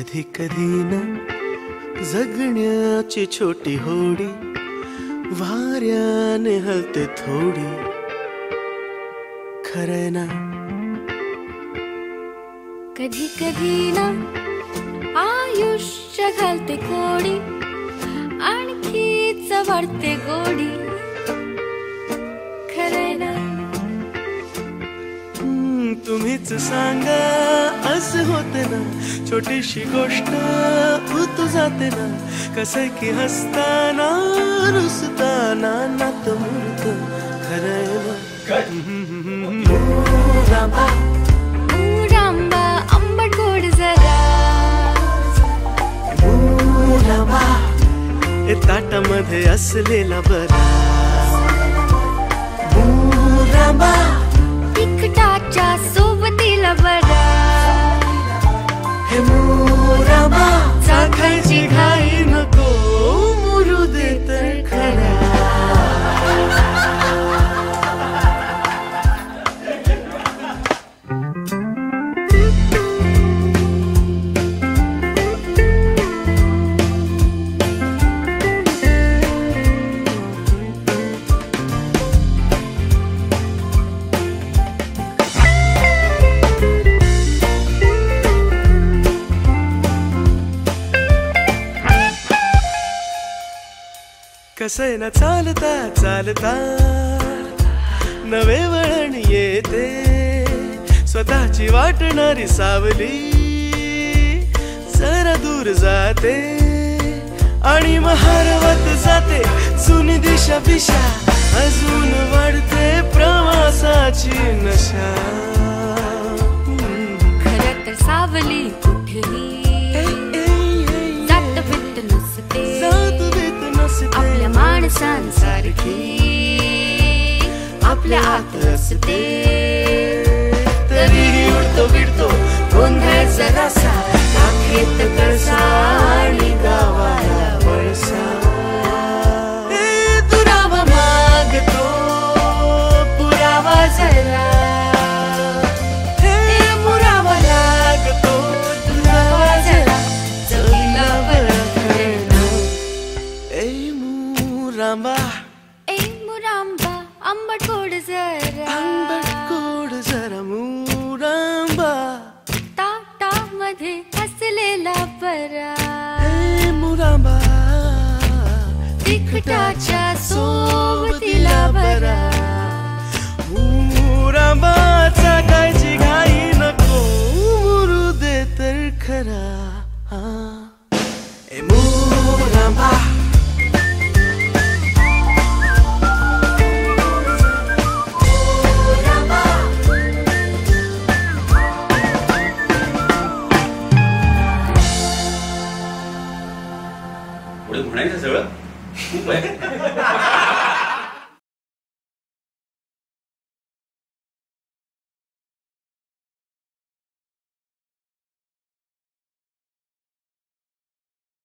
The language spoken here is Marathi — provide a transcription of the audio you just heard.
कधी कधी ना जगण्याची छोटी होडी वाऱ्याने हलते थोडी, खरं ना. कधी कधी ना आयुष्य घालते कोडी, आणखीच वाढते गोडी, खरं ना. तुम्हीच सांगा असं होते ना, छोटीशी गोष्ट उतू जाते ना, कसं की हसताना रुसताना नात मूर्त, खरं रांबा रांबा आंबट गोड जरा, रांबा ताटामध्ये असलेला बरा, रांबा तिखटाच्या सोबतीला बरा, हे मोराबा चाखायची घाई नको, मुरू दे तर खरा. कसं ना चालता चालता नवे वळण येते, स्वतःची वाटणारी सावली जरा दूर जाते, आणि मग हरवत जाते जुनी दिशा पिशा, अजून वाढते प्रवासाची नशा. खरं तर सावली कुठेही जात भीत नसते, आपल्या माणसांसारखी आपल्या आत असते. तरीही उडतो बिडतो गोंधळ जरासा, नाखेत कळसा आणि गावाला वळसा. दुरावा मागतो पुरावा जरा, हे मुरावा लागतो दुरावा जरा, चवीला बरं कळलं. ए मुरांबा ए मुरांबा आंबट गोड जरा, आंबट गोड जरा मुरांबा, ताटामध्ये असलेला बरा, हे मुरांबा तिखटाच्या सोबतीला बरा. मुरांबा चाकायची घाई नको, मुरू दे तर खरा. ए मुरांबा पुढे म्हणायचं सगळं खूप आहे.